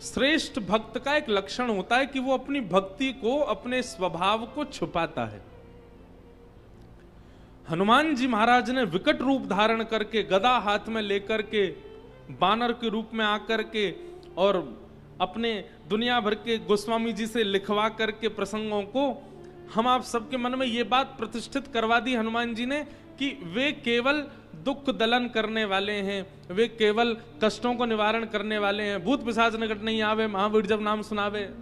श्रेष्ठ भक्त का एक लक्षण होता है कि वो अपनी भक्ति को, अपने स्वभाव को छुपाता है। हनुमान जी महाराज ने विकट रूप धारण करके, गदा हाथ में लेकर के, बानर के रूप में आकर के और अपने दुनिया भर के गोस्वामी जी से लिखवा करके प्रसंगों को हम आप सबके मन में ये बात प्रतिष्ठित करवा दी हनुमान जी ने कि वे केवल दुख दलन करने वाले हैं, वे केवल कष्टों को निवारण करने वाले हैं। भूत पिशाच निकट नहीं आवे, महावीर जब नाम सुनावे।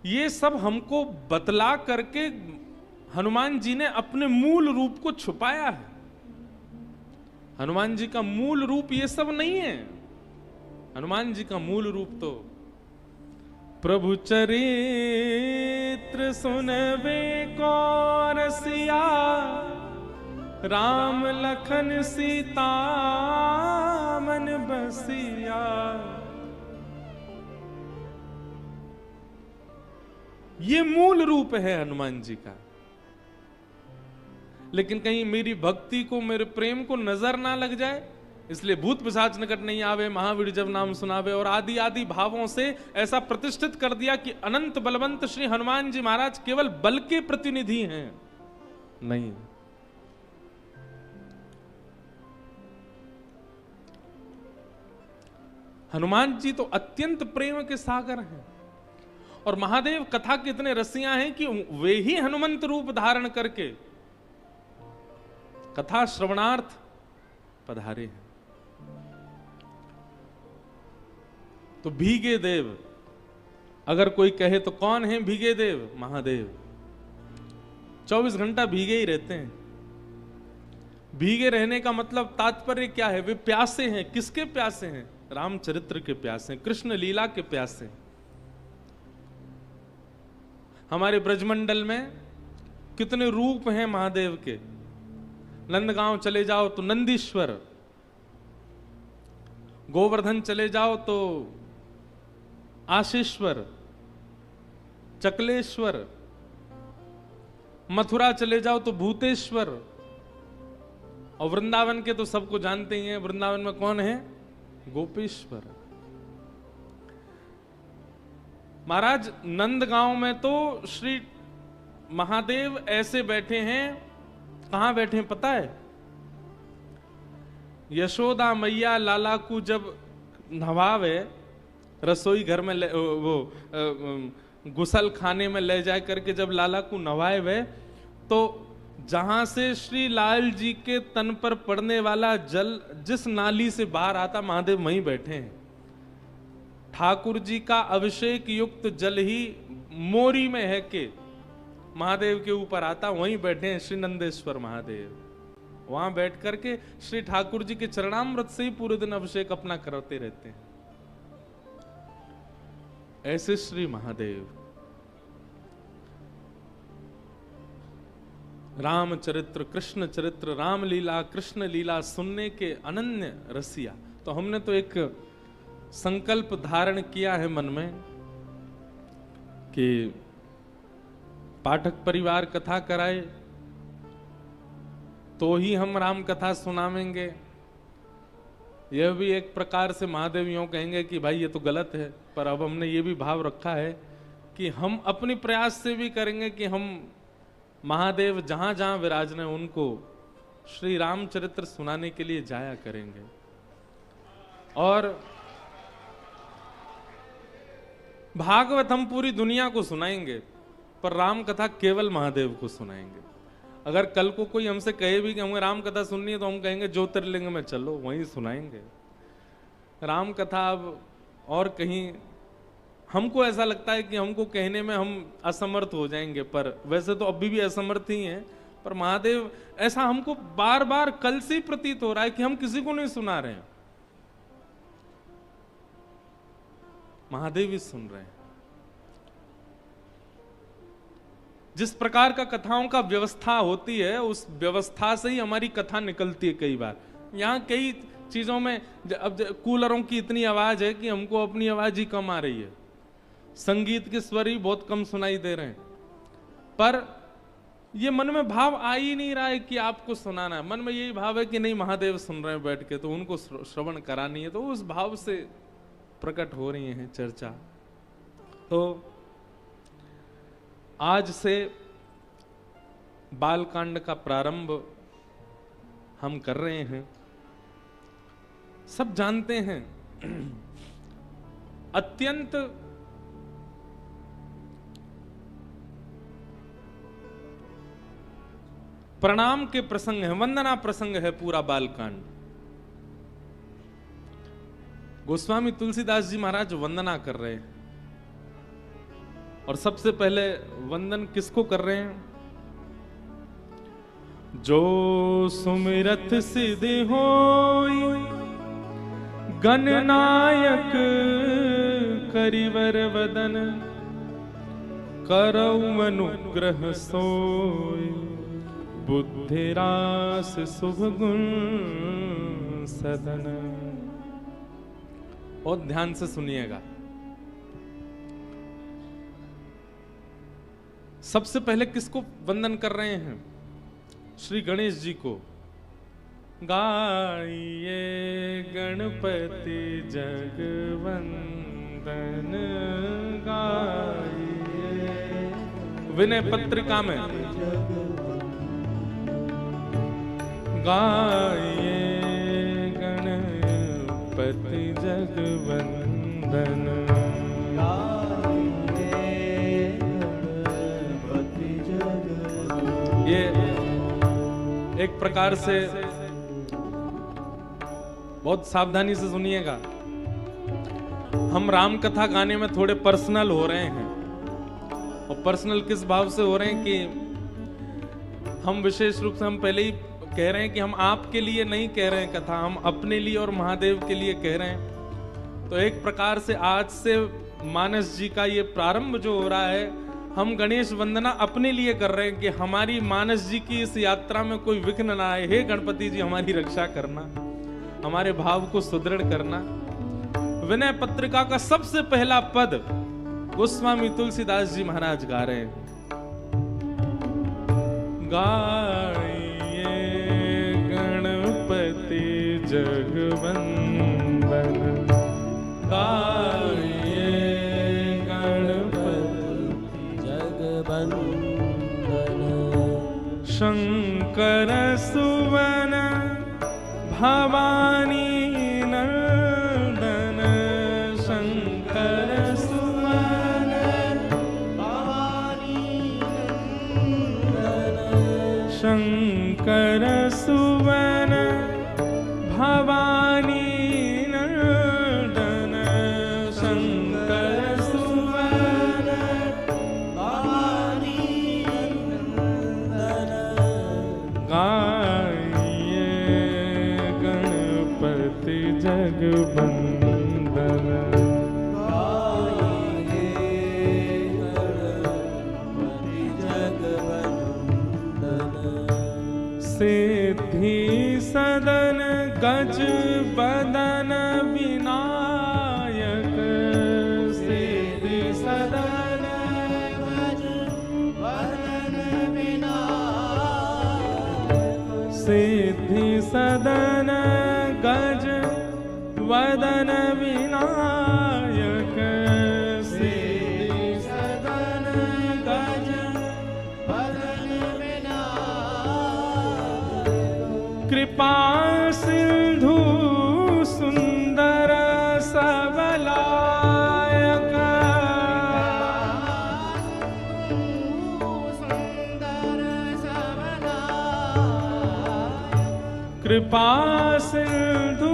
ये सब हमको बतला करके हनुमान जी ने अपने मूल रूप को छुपाया है। हनुमान जी का मूल रूप ये सब नहीं है। हनुमान जी का मूल रूप तो प्रभु चरित्र सुनवे को रसिया, राम लखन सीता मन बसिया। ये मूल रूप है हनुमान जी का। लेकिन कहीं मेरी भक्ति को, मेरे प्रेम को नजर ना लग जाए, इसलिए भूत पिशाच निकट नहीं आवे, महावीर जब नाम सुनावे और आदि आदि भावों से ऐसा प्रतिष्ठित कर दिया कि अनंत बलवंत श्री हनुमान जी महाराज केवल बल के प्रतिनिधि हैं। नहीं, हनुमान जी तो अत्यंत प्रेम के सागर हैं। और महादेव कथा के इतने रसिया हैं कि वे ही हनुमंत रूप धारण करके कथा श्रवणार्थ पधारे हैं। तो भीगे देव अगर कोई कहे तो कौन है भीगे देव? महादेव। 24 घंटा भीगे ही रहते हैं। भीगे रहने का मतलब तात्पर्य क्या है? वे प्यासे हैं। किसके प्यासे हैं? रामचरित्र के प्यासे, कृष्ण लीला के प्यासे। हमारे ब्रजमंडल में कितने रूप हैं महादेव के। नंदगांव चले जाओ तो नंदीश्वर, गोवर्धन चले जाओ तो आशीश्वर, चकलेश्वर, मथुरा चले जाओ तो भूतेश्वर, और वृंदावन के तो सबको जानते ही हैं। वृंदावन में कौन है? गोपेश्वर। महाराज नंदगांव में तो श्री महादेव ऐसे बैठे हैं। कहां बैठे हैं पता है? यशोदा मैया लाला को जब नवावे, रसोई घर में गुसल खाने में ले जा करके जब लाला को नवाए वे, तो जहां से श्री लाल जी के तन पर पड़ने वाला जल जिस नाली से बाहर आता, महादेव वहीं बैठे हैं। ठाकुर जी का अभिषेक युक्त जल ही मोरी में है के महादेव के ऊपर आता, वहीं बैठे हैं श्री नंदेश्वर महादेव। वहां बैठ करके श्री ठाकुर जी के चरणामृत से ही पूरे दिन अभिषेक अपना करते रहते हैं। ऐसे श्री महादेव रामचरित्र, कृष्ण चरित्र, रामलीला, कृष्ण लीला सुनने के अनन्य रसिया। तो हमने तो एक संकल्प धारण किया है मन में कि पाठक परिवार कथा कराए तो ही हम राम कथा सुनावेंगे। यह भी एक प्रकार से महादेव यूं कहेंगे कि भाई ये तो गलत है, पर अब हमने ये भी भाव रखा है कि हम अपने प्रयास से भी करेंगे कि हम महादेव जहां जहां विराजने उनको श्री रामचरित्र सुनाने के लिए जाया करेंगे। और भागवत हम पूरी दुनिया को सुनाएंगे, पर राम कथा केवल महादेव को सुनाएंगे। अगर कल को कोई हमसे कहे भी कि हमें राम कथा सुननी है, तो हम कहेंगे ज्योतिर्लिंग में चलो, वहीं सुनाएंगे राम कथा। अब और कहीं हमको ऐसा लगता है कि हमको कहने में हम असमर्थ हो जाएंगे, पर वैसे तो अभी भी असमर्थ ही हैं। पर महादेव, ऐसा हमको बार बार कल से ही प्रतीत हो रहा है कि हम किसी को नहीं सुना रहे हैं, महादेव ही सुन रहे हैं। जिस प्रकार का कथाओं का व्यवस्था होती है, उस व्यवस्था से ही हमारी कथा निकलती है। कई बार यहाँ कई चीजों में अब कूलरों की इतनी आवाज है कि हमको अपनी आवाज ही कम आ रही है, संगीत के स्वर ही बहुत कम सुनाई दे रहे हैं, पर ये मन में भाव आ ही नहीं रहा है कि आपको सुनाना है। मन में यही भाव है कि नहीं, महादेव सुन रहे हैं बैठ के, तो उनको श्रवण करानी है। तो उस भाव से प्रकट हो रही हैं चर्चा। तो आज से बालकांड का प्रारंभ हम कर रहे हैं। सब जानते हैं अत्यंत प्रणाम के प्रसंग है, वंदना प्रसंग है पूरा बालकांड। गोस्वामी तुलसीदास जी महाराज वंदना कर रहे हैं और सबसे पहले वंदन किसको कर रहे हैं? जो सुमिरत सिद्धि होई गणनायक करिवर वदन करऊ अनुग्रह सोई बुद्धि रास शुभ गुण सदन। और ध्यान से सुनिएगा। सबसे पहले किसको वंदन कर रहे हैं? श्री गणेश जी को। गाइए गणपति जगवंदन गाइए। विनय पत्रिका में गाइए गणपति जगवंदन गाइए गणपति जगवंदन। ये एक प्रकार से बहुत सावधानी से सुनिएगा। हम राम कथा गाने में थोड़े पर्सनल हो रहे हैं। और पर्सनल किस भाव से हो रहे हैं कि हम विशेष रूप से हम पहले ही कह रहे हैं कि हम आपके लिए नहीं कह रहे हैं कथा, हम अपने लिए और महादेव के लिए कह रहे हैं। तो एक प्रकार से आज से मानस जी का ये प्रारंभ जो हो रहा है, हम गणेश वंदना अपने लिए कर रहे हैं कि हमारी मानस जी की इस यात्रा में कोई विघ्न ना आए। हे गणपति जी हमारी रक्षा करना, हमारे भाव को सुदृढ़ करना। विनय पत्रिका का सबसे पहला पद गोस्वामी तुलसीदास जी महाराज गा रहे हैं। गाइए गणपति जगवंदन गाइए गणपति जगवंदन शंकर सुवन भवानी नंदन शंकर सुवन भवानी नंदन शंकर सुवन भवानी नंदन शंकर सुवन भवानी नंदन गाइए गणपति जगवंदन गाइए गणपति जगवंदन सिद्धि सदन गज बदन विनायक सिद्धि सदन गज बदन विनायक सिद्धि सदन गज वदन विनायक सिद्धि सदन गज वदन विनायक कृपा सिंधु सुंदर सबलायक कृपा सिंधु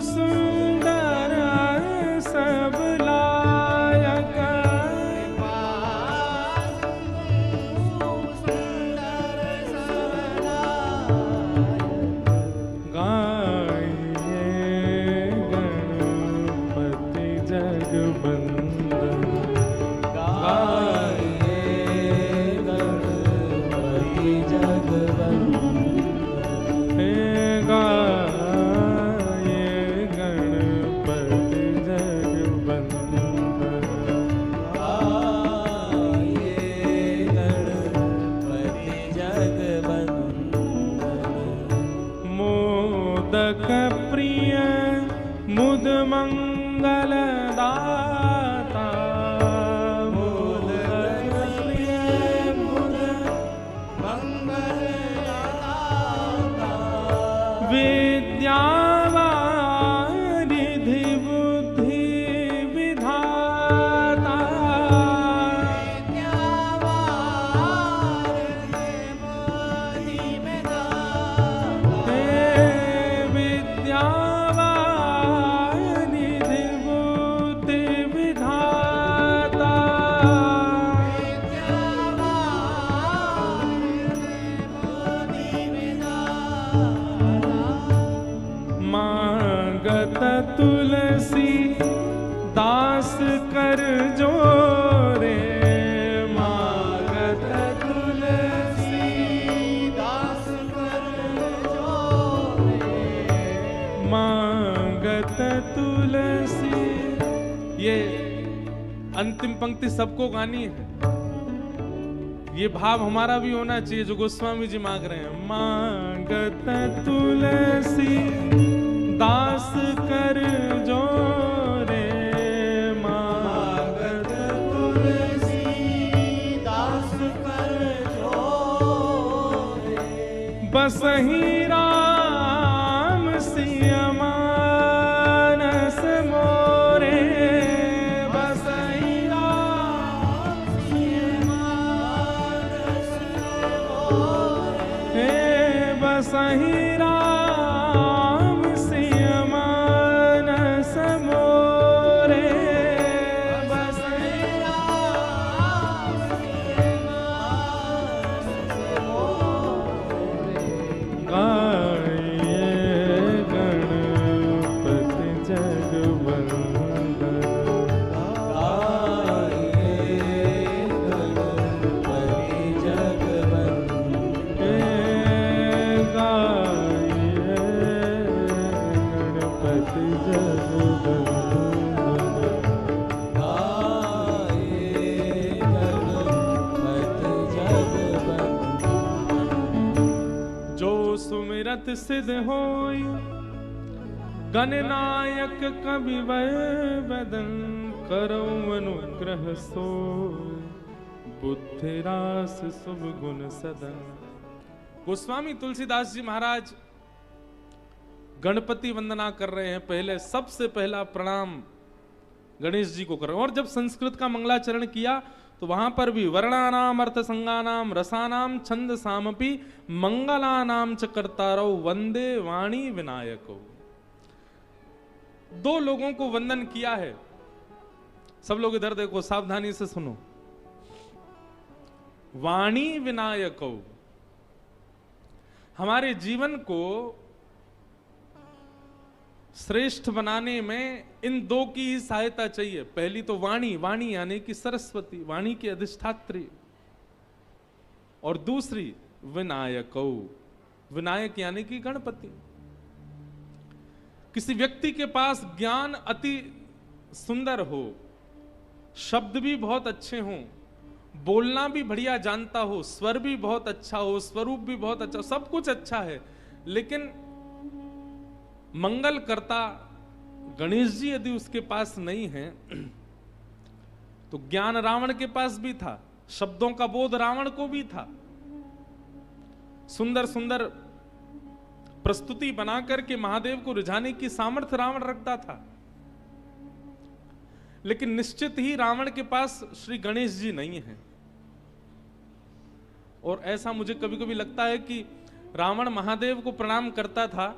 सुंदर सबलायक गाइए गणपति जगवंदन गाइए गणपति जगवंदन गाइए मंगलदाता मूल विद्यावारिधि बुद्धि विधाता विद्यावारिधि बुद्धि विधाता मांगत तुलसी दास कर जोरे मांगत तुलसी दास कर जोरे मांगत तुलसी। ये अंतिम पंक्ति सबको गानी है, ये भाव हमारा भी होना चाहिए जो गोस्वामी जी मांग रहे हैं। मांगत तुलसी दास कर जोरे मांगत तुलसी दास कर जोरे बसहि राम सिय मानस मोरे बसहि राम सिय मानस मोरे बसहि राम सिय मानस मोरे बसहि राम सिय मानस मोरे गाये गणपति जगवंदन गाये गणपति जगवंदन गणपति जगवंदन जो सुमिरत सिद्ध होय गणनायक कवि बदन करो अनुग्रह सोय बुद्धि रास शुभ गुण सदन। गोस्वामी तुलसीदास जी महाराज गणपति वंदना कर रहे हैं। पहले सबसे पहला प्रणाम गणेश जी को कर रहे हैं। और जब संस्कृत का मंगलाचरण किया तो वहां पर भी वर्णानाम अर्थ संगानाम रसानाम छंद सामपि मंगलानाम च कर्तारौ वंदे वाणी विनायको। दो लोगों को वंदन किया है। सब लोग इधर देखो, सावधानी से सुनो। वाणी विनायको, हमारे जीवन को श्रेष्ठ बनाने में इन दो की ही सहायता चाहिए। पहली तो वाणी, वाणी यानी कि सरस्वती, वाणी की अधिष्ठात्री, और दूसरी विनायको, विनायक यानी कि गणपति। किसी व्यक्ति के पास ज्ञान अति सुंदर हो, शब्द भी बहुत अच्छे हों, बोलना भी बढ़िया जानता हो, स्वर भी बहुत अच्छा हो, स्वरूप भी बहुत अच्छा हो, सब कुछ अच्छा है, लेकिन मंगल करता गणेश जी यदि उसके पास नहीं है तो ज्ञान रावण के पास भी था, शब्दों का बोध रावण को भी था, सुंदर सुंदर प्रस्तुति बनाकर के महादेव को रिझाने की सामर्थ्य रावण रखता था, लेकिन निश्चित ही रावण के पास श्री गणेश जी नहीं है। और ऐसा मुझे कभी कभी लगता है कि रावण महादेव को प्रणाम करता था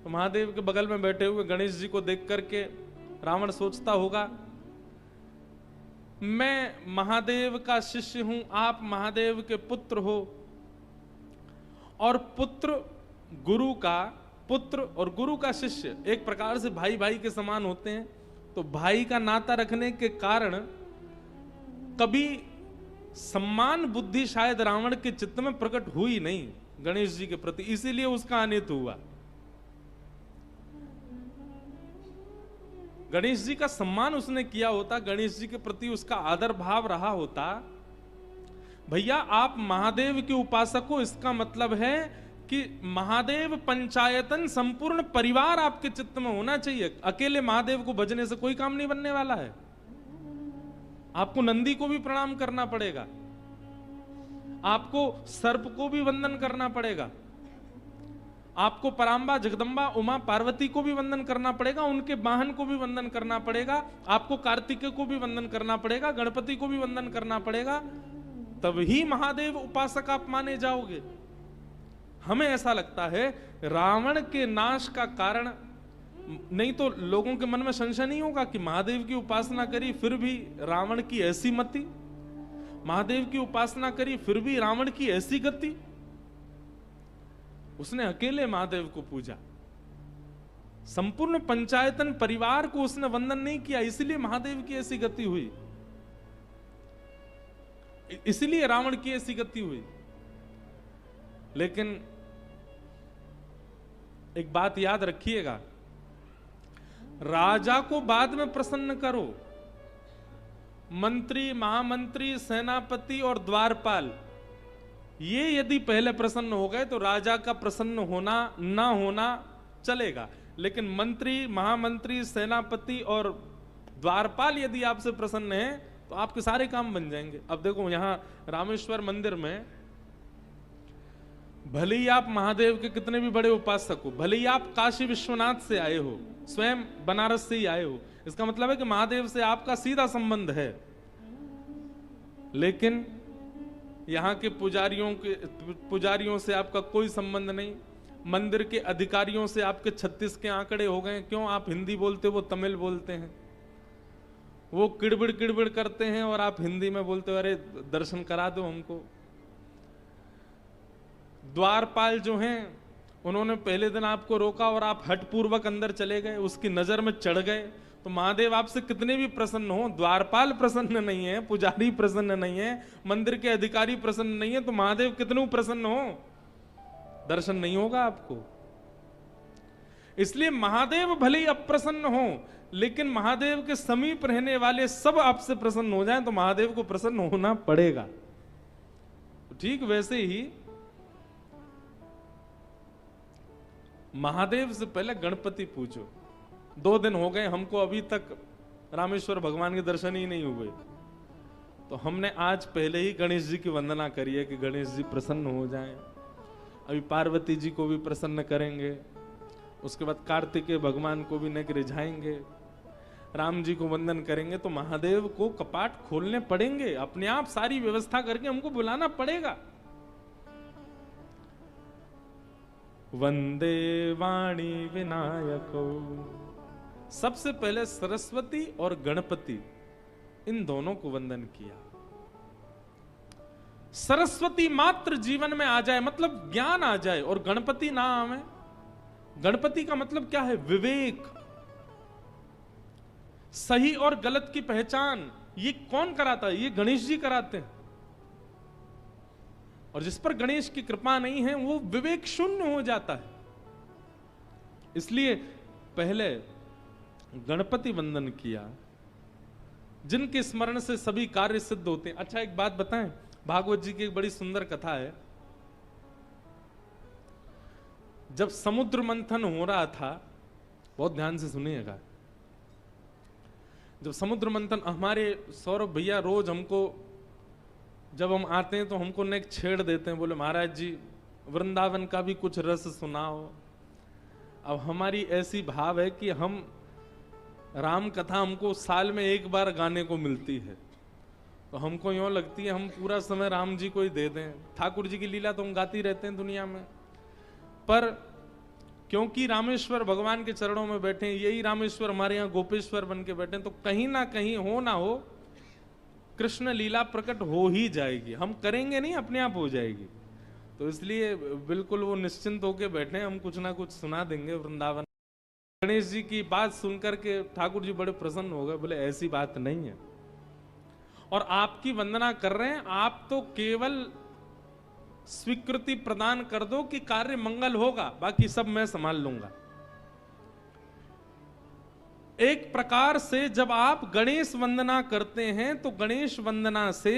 तो महादेव के बगल में बैठे हुए गणेश जी को देख करके रावण सोचता होगा, मैं महादेव का शिष्य हूं, आप महादेव के पुत्र हो, और पुत्र और गुरु का शिष्य एक प्रकार से भाई भाई के समान होते हैं। तो भाई का नाता रखने के कारण कभी सम्मान बुद्धि शायद रावण के चित्त में प्रकट हुई नहीं गणेश जी के प्रति, इसीलिए उसका अनित हुआ। गणेश जी का सम्मान उसने किया होता, गणेश जी के प्रति उसका आदर भाव रहा होता, भैया आप महादेव के उपासक हो, इसका मतलब है कि महादेव पंचायतन संपूर्ण परिवार आपके चित्त में होना चाहिए। अकेले महादेव को भजने से कोई काम नहीं बनने वाला है। आपको नंदी को भी प्रणाम करना पड़ेगा, आपको सर्प को भी वंदन करना पड़ेगा, आपको परांबा जगदंबा उमा पार्वती को भी वंदन करना पड़ेगा, उनके वाहन को भी वंदन करना पड़ेगा, आपको कार्तिकेय को भी वंदन करना पड़ेगा, गणपति को भी वंदन करना पड़ेगा, तब ही महादेव उपासक आप माने जाओगे। हमें ऐसा लगता है रावण के नाश का कारण, नहीं तो लोगों के मन में संशय नहीं होगा कि महादेव की उपासना करी फिर भी रावण की ऐसी मति, महादेव की उपासना करी फिर भी रावण की ऐसी गति। उसने अकेले महादेव को पूजा, संपूर्ण पंचायतन परिवार को उसने वंदन नहीं किया, इसलिए महादेव की ऐसी गति हुई, इसलिए रावण की ऐसी गति हुई। लेकिन एक बात याद रखिएगा, राजा को बाद में प्रसन्न करो, मंत्री महामंत्री सेनापति और द्वारपाल ये यदि पहले प्रसन्न हो गए तो राजा का प्रसन्न होना ना होना चलेगा, लेकिन मंत्री महामंत्री सेनापति और द्वारपाल यदि आपसे प्रसन्न हैं तो आपके सारे काम बन जाएंगे। अब देखो यहां रामेश्वर मंदिर में भले ही आप महादेव के कितने भी बड़े उपासक हो, भले ही आप काशी विश्वनाथ से आए हो, स्वयं बनारस से ही आए हो, इसका मतलब है कि महादेव से आपका सीधा संबंध है, लेकिन यहां के पुजारियों से आपका कोई संबंध नहीं, मंदिर के अधिकारियों से आपके 36 के आंकड़े हो गए। क्यों? आप हिंदी बोलते, वो तमिल बोलते हैं, वो किड़बिड़ करते हैं और आप हिंदी में बोलते हो अरे दर्शन करा दो हमको। द्वारपाल जो हैं उन्होंने पहले दिन आपको रोका और आप हठपूर्वक अंदर चले गए, उसकी नजर में चढ़ गए, तो महादेव आपसे कितने भी प्रसन्न हो, द्वारपाल प्रसन्न नहीं है, पुजारी प्रसन्न नहीं है, मंदिर के अधिकारी प्रसन्न नहीं है, तो महादेव कितने प्रसन्न हो, दर्शन नहीं होगा आपको। इसलिए महादेव भले ही अप्रसन्न हो, लेकिन महादेव के समीप रहने वाले सब आपसे प्रसन्न हो जाएं तो महादेव को प्रसन्न होना पड़ेगा। ठीक वैसे ही महादेव से पहले गणपति पूजो। 2 दिन हो गए हमको अभी तक रामेश्वर भगवान के दर्शन ही नहीं हुए, तो हमने आज पहले ही गणेश जी की वंदना करी है कि गणेश जी प्रसन्न हो जाएं। अभी पार्वती जी को भी प्रसन्न करेंगे, उसके बाद कार्तिकेय भगवान को भी नेक रिझाएंगे, राम जी को वंदन करेंगे, तो महादेव को कपाट खोलने पड़ेंगे, अपने आप सारी व्यवस्था करके हमको बुलाना पड़ेगा। वंदे वाणी विनायको, सबसे पहले सरस्वती और गणपति इन दोनों को वंदन किया। सरस्वती मात्र जीवन में आ जाए मतलब ज्ञान आ जाए, और गणपति ना आवे। गणपति का मतलब क्या है? विवेक, सही और गलत की पहचान। ये कौन कराता है? ये गणेश जी कराते हैं। और जिस पर गणेश की कृपा नहीं है वो विवेक शून्य हो जाता है। इसलिए पहले गणपति वंदन किया, जिनके स्मरण से सभी कार्य सिद्ध होते हैं। अच्छा एक बात बताएं, भागवत जी की एक बड़ी सुंदर कथा है। जब समुद्र मंथन हो रहा था, बहुत ध्यान से सुनिएगा, जब समुद्र मंथन, हमारे सौरभ भैया रोज हमको, जब हम आते हैं तो हमको नेक छेड़ देते हैं, बोले महाराज जी वृंदावन का भी कुछ रस सुनाओ। अब हमारी ऐसी भाव है कि हम राम कथा हमको साल में एक बार गाने को मिलती है, तो हमको यूं लगती है हम पूरा समय राम जी को ही दे दें। ठाकुर जी की लीला तो हम गाती रहते हैं दुनिया में, पर क्योंकि रामेश्वर भगवान के चरणों में बैठे हैं, यही रामेश्वर हमारे यहाँ गोपेश्वर बन के बैठे हैं, तो कहीं ना कहीं हो ना हो कृष्ण लीला प्रकट हो ही जाएगी। हम करेंगे नहीं, अपने आप हो जाएगी। तो इसलिए बिल्कुल वो निश्चिंत होके बैठे, हम कुछ ना कुछ सुना देंगे वृंदावन। गणेश जी की बात सुनकर के ठाकुर जी बड़े प्रसन्न हो गए, बोले ऐसी बात नहीं है, और आपकी वंदना कर रहे हैं, आप तो केवल स्वीकृति प्रदान कर दो कि कार्य मंगल होगा, बाकी सब मैं संभाल लूंगा। एक प्रकार से जब आप गणेश वंदना करते हैं तो गणेश वंदना से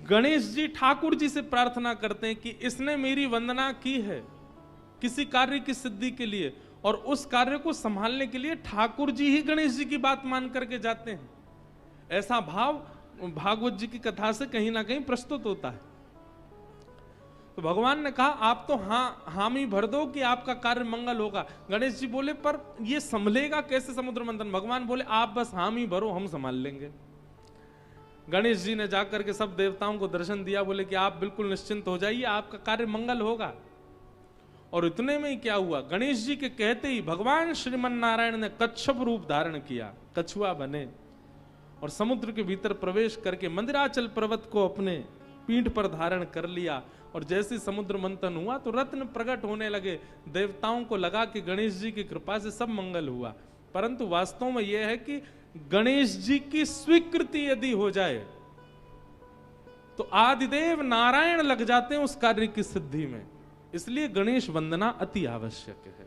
गणेश जी ठाकुर जी से प्रार्थना करते हैं कि इसने मेरी वंदना की है किसी कार्य की सिद्धि के लिए, और उस कार्य को संभालने के लिए ठाकुर जी ही गणेश जी की बात मान करके जाते हैं। ऐसा भाव भागवत जी की कथा से कहीं ना कहीं प्रस्तुत होता है। तो भगवान ने कहा आप तो हामी भर दो कि आपका कार्य मंगल होगा। गणेश जी बोले पर ये संभलेगा कैसे समुद्र मंथन? भगवान बोले आप बस हामी भरो, हम संभाल लेंगे। गणेश जी ने जाकर के सब देवताओं को दर्शन दिया, बोले कि आप बिल्कुल निश्चिंत हो जाइए, आपका कार्य मंगल होगा। और इतने में ही क्या हुआ, गणेश जी के कहते ही भगवान श्रीमन नारायण ने कच्छप रूप धारण किया, कछुआ बने और समुद्र के भीतर प्रवेश करके मंदिराचल पर्वत को अपने पीठ पर धारण कर लिया। और जैसे समुद्र मंथन हुआ तो रत्न प्रकट होने लगे। देवताओं को लगा कि गणेश जी की कृपा से सब मंगल हुआ, परंतु वास्तव में यह है कि गणेश जी की स्वीकृति यदि हो जाए तो आदिदेव नारायण लग जाते हैं उस कार्य की सिद्धि में। इसलिए गणेश वंदना अति आवश्यक है,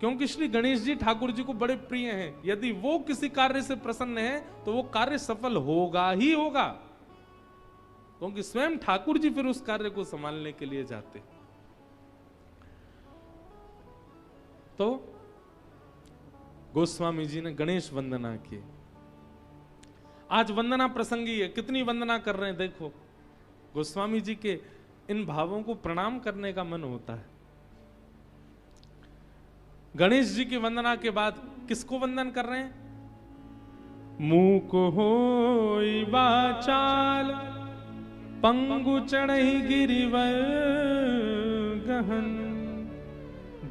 क्योंकि श्री गणेश जी ठाकुर जी को बड़े प्रिय हैं। यदि वो किसी कार्य से प्रसन्न है तो वो कार्य सफल होगा ही होगा, क्योंकि स्वयं ठाकुर जी फिर उस कार्य को संभालने के लिए जाते। तो गोस्वामी जी ने गणेश वंदना की। आज वंदना प्रसंगी है, कितनी वंदना कर रहे हैं देखो। गोस्वामी जी के इन भावों को प्रणाम करने का मन होता है। गणेश जी की वंदना के बाद किसको वंदन कर रहे हैं? मूक होई वाचाल पंगु चढ़ई गिरिवर गहन,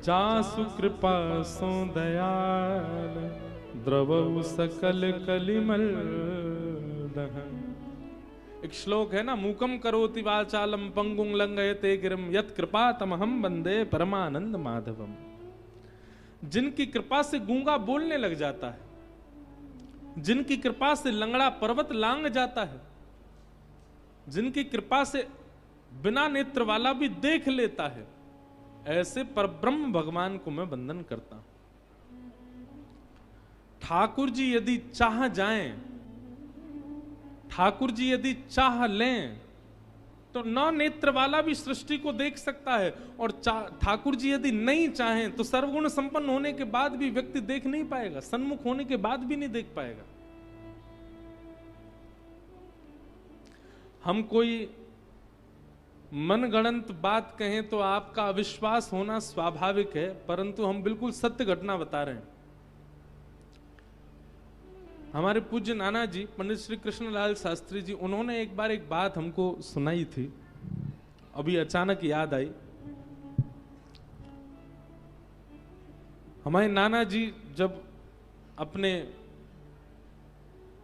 जासु कृपा सो दयाल द्रवउ सकल कलिमल दहन। एक श्लोक है ना, मूकम करोति वाचालम पंगुं लंघयते गिरिम यत् कृपा तमहम वंदे परमानंद माधवम। जिनकी कृपा से गूंगा बोलने लग जाता है, जिनकी कृपा से लंगड़ा पर्वत लांग जाता है, जिनकी कृपा से बिना नेत्र वाला भी देख लेता है, ऐसे परब्रह्म भगवान को मैं वंदन करता हूं। ठाकुर जी यदि चाह जाएं, ठाकुर जी यदि चाह लें तो न नेत्र वाला भी सृष्टि को देख सकता है, और ठाकुर जी यदि नहीं चाहें तो सर्वगुण संपन्न होने के बाद भी व्यक्ति देख नहीं पाएगा, सन्मुख होने के बाद भी नहीं देख पाएगा। हम कोई मनगढ़ंत बात कहें तो आपका अविश्वास होना स्वाभाविक है, परंतु हम बिल्कुल सत्य घटना बता रहे हैं। हमारे पूज्य नाना जी पंडित श्री कृष्णलाल शास्त्री जी, उन्होंने एक बार एक बात हमको सुनाई थी, अभी अचानक याद आई। हमारे नाना जी जब अपने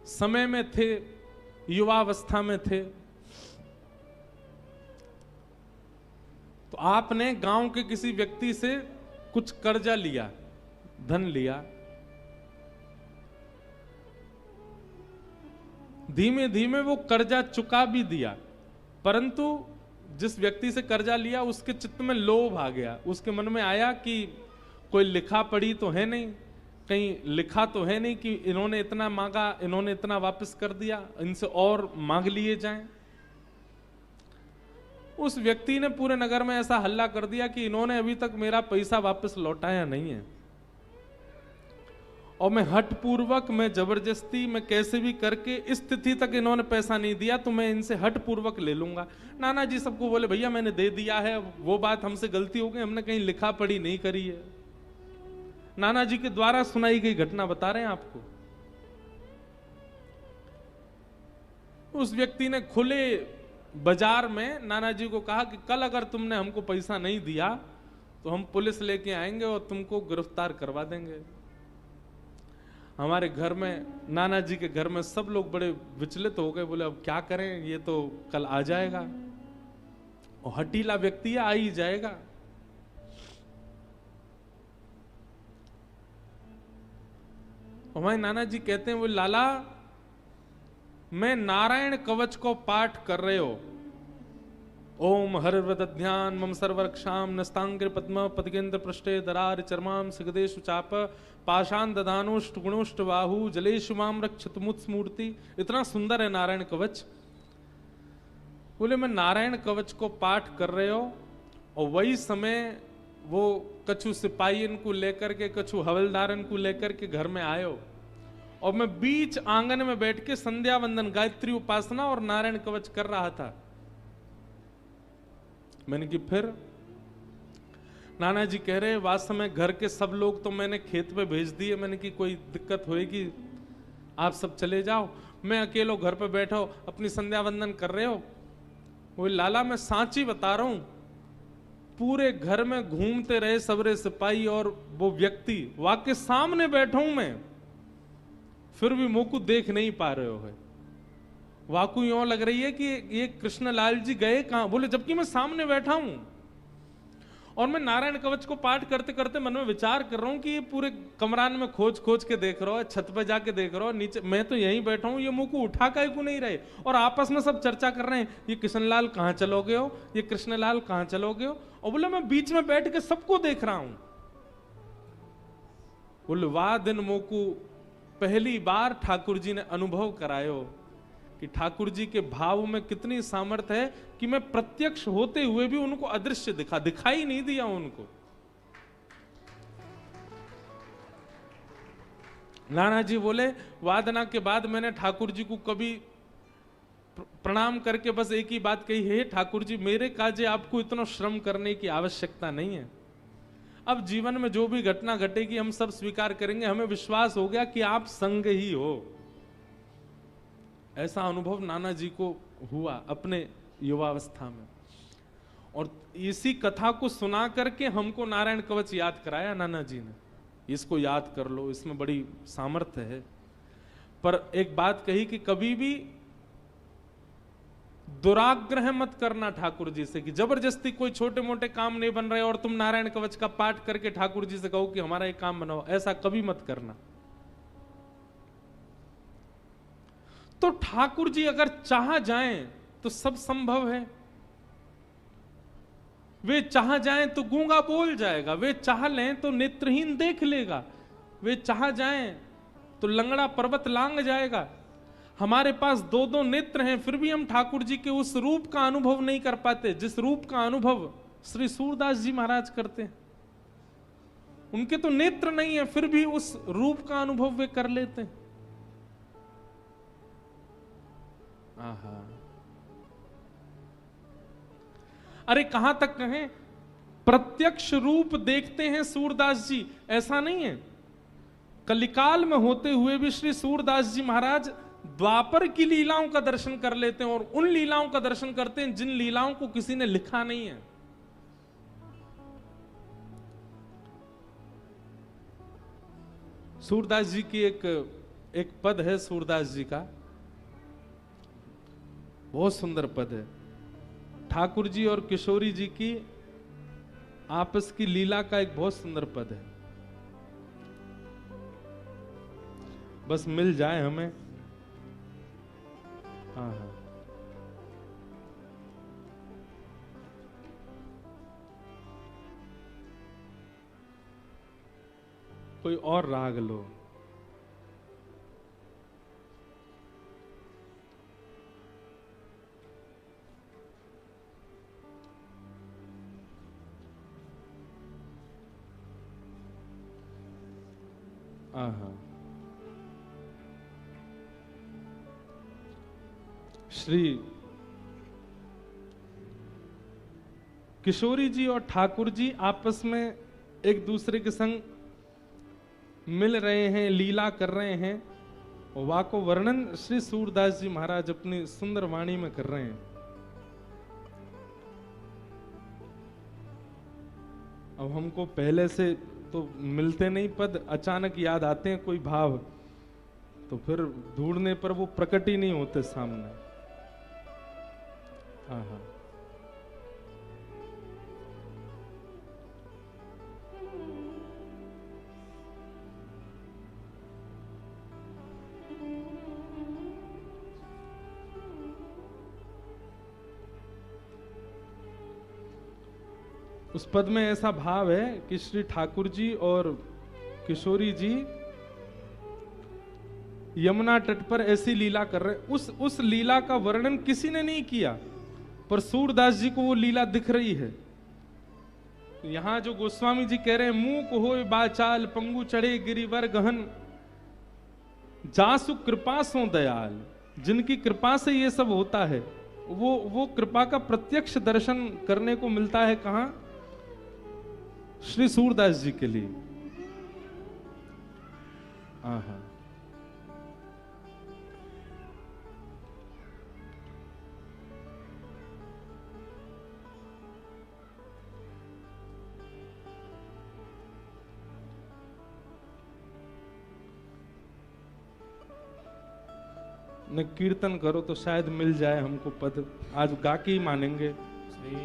समय में थे, युवावस्था में थे, तो आपने गांव के किसी व्यक्ति से कुछ कर्जा लिया, धन लिया। धीमे धीमे वो कर्जा चुका भी दिया, परंतु जिस व्यक्ति से कर्जा लिया उसके चित्त में लोभ आ गया। उसके मन में आया कि कोई लिखा पढ़ी तो है नहीं, कहीं लिखा तो है नहीं कि इन्होंने इतना मांगा, इन्होंने इतना वापस कर दिया, इनसे और मांग लिए जाएं। उस व्यक्ति ने पूरे नगर में ऐसा हल्ला कर दिया कि इन्होंने अभी तक मेरा पैसा वापस लौटाया नहीं है, और मैं हठपूर्वक, मैं जबरदस्ती, मैं कैसे भी करके इस तिथि तक इन्होंने पैसा नहीं दिया तो मैं इनसे हठपूर्वक ले लूंगा। नाना जी सबको बोले भैया मैंने दे दिया है, वो बात हमसे गलती हो गई, हमने कहीं लिखा पढ़ी नहीं करी है। नाना जी के द्वारा सुनाई गई घटना बता रहे हैं आपको। उस व्यक्ति ने खुले बाजार में नाना जी को कहा कि कल अगर तुमने हमको पैसा नहीं दिया तो हम पुलिस लेके आएंगे और तुमको गिरफ्तार करवा देंगे। हमारे घर में, नाना जी के घर में सब लोग बड़े विचलित हो गए, बोले अब क्या करें, ये तो कल आ जाएगा, और हटीला व्यक्ति आ ही जाएगा। हमारे नाना जी कहते हैं, वो लाला मैं नारायण कवच को पाठ कर रहे हो, ओम हरिवद ध्यान मम सर्वरक्षाम नस्तांग्र पद्म पदकेंद्र पृष्ठे दरार चर्माम सिगदेशु चाप पाषाण दधानुष्ट गुणुष्ट बाहु जलेशु माम रक्षत मुत्स्मूर्ति। इतना सुंदर है नारायण कवच। बोले मैं नारायण कवच को पाठ कर रहे हो और वही समय वो कछु सिपाही इनको लेकर के, कछु हवलदार इनको लेकर के घर में आयो और मैं बीच आंगन में बैठ के संध्या वंदन, गायत्री उपासना और नारायण कवच कर रहा था। मैंने कि फिर? नाना जी कह रहे वास्तव में घर के सब लोग तो मैंने खेत पे भेज दिए। मैंने कि कोई दिक्कत होएगी, आप सब चले जाओ, मैं अकेलो घर पे बैठा हो अपनी संध्या वंदन कर रहे हो। वो लाला मैं सांची बता रहा हूं, पूरे घर में घूमते रहे सबरे सिपाही और वो व्यक्ति, वाके सामने बैठा हूं मैं, फिर भी मुंह को देख नहीं पा रहे हो है। वाकु यूं लग रही है कि ये कृष्णलाल जी गए कहां, बोले जबकि मैं सामने बैठा हूं और मैं नारायण कवच को पाठ करते करते मन में विचार कर रहा हूं कि ये पूरे कमरान में खोज खोज के देख रहा हो, छत पे जाके देख रहा हो, नीचे मैं तो यहीं बैठा हूं, ये मुंह को उठा का क्यों नहीं रहे। और आपस में सब चर्चा कर रहे हैं, ये कृष्णलाल कहां चलोगे हो, ये कृष्णलाल कहां चलोगे हो। और बोले मैं बीच में बैठ के सबको देख रहा हूं। बोले वाह दिन मुंह को पहली बार ठाकुर जी ने अनुभव करायो कि ठाकुर जी के भाव में कितनी सामर्थ्य है कि मैं प्रत्यक्ष होते हुए भी उनको अदृश्य दिखाई नहीं दिया उनको। नाना जी बोले वादना के बाद मैंने ठाकुर जी को कभी प्रणाम करके बस एक ही बात कही है, ठाकुर जी मेरे काजे आपको इतना श्रम करने की आवश्यकता नहीं है। अब जीवन में जो भी घटना घटेगी हम सब स्वीकार करेंगे, हमें विश्वास हो गया कि आप संग ही हो। ऐसा अनुभव नाना जी को हुआ अपने युवावस्था में। और इसी कथा को सुना करके हमको नारायण कवच याद कराया नाना जी ने, इसको याद कर लो, इसमें बड़ी सामर्थ्य है। पर एक बात कही कि कभी भी दुराग्रह मत करना ठाकुर जी से कि जबरदस्ती कोई छोटे मोटे काम नहीं बन रहे और तुम नारायण कवच का पाठ करके ठाकुर जी से कहो कि हमारा एक काम बनाओ, ऐसा कभी मत करना। तो ठाकुर जी अगर चाह जाएं तो सब संभव है। वे चाह जाएं तो गूंगा बोल जाएगा, वे चाह लें तो नेत्रहीन देख लेगा, वे चाह जाएं तो लंगड़ा पर्वत लांग जाएगा। हमारे पास दो दो नेत्र हैं, फिर भी हम ठाकुर जी के उस रूप का अनुभव नहीं कर पाते जिस रूप का अनुभव श्री सूरदास जी महाराज करते हैं। उनके तो नेत्र नहीं है, फिर भी उस रूप का अनुभव वे कर लेते हैं। आहा, अरे कहां तक कहें, प्रत्यक्ष रूप देखते हैं सूरदास जी, ऐसा नहीं है। कलिकाल में होते हुए भी श्री सूरदास जी महाराज द्वापर की लीलाओं का दर्शन कर लेते हैं और उन लीलाओं का दर्शन करते हैं जिन लीलाओं को किसी ने लिखा नहीं है। सूरदास जी की एक पद है, सूरदास जी का बहुत सुंदर पद है। ठाकुर जी और किशोरी जी की आपस की लीला का एक बहुत सुंदर पद है, बस मिल जाए हमें। हाँ हाँ, कोई और राग लो। हाँ, श्री किशोरी जी और ठाकुर जी आपस में एक दूसरे के संग मिल रहे हैं, लीला कर रहे हैं, और वाको वर्णन श्री सूरदास जी महाराज अपनी सुंदर वाणी में कर रहे हैं। अब हमको पहले से तो मिलते नहीं पद, अचानक याद आते हैं कोई भाव, तो फिर ढूंढने पर वो प्रकट ही नहीं होते सामने। हाँ हाँ, उस पद में ऐसा भाव है कि श्री ठाकुर जी और किशोरी जी यमुना तट पर ऐसी लीला कर रहे हैं। उस लीला का वर्णन किसी ने नहीं किया, पर सूरदास जी को वो लीला दिख रही है। यहां जो गोस्वामी जी कह रहे हैं, मूक होए बाचाल पंगु चढ़े गिरिवर गहन, जासु कृपा सो दयाल, जिनकी कृपा से ये सब होता है, वो कृपा का प्रत्यक्ष दर्शन करने को मिलता है कहां? श्री सूरदास जी के लिए। आहा, न कीर्तन करो तो शायद मिल जाए हमको पद, आज गा के ही मानेंगे। श्री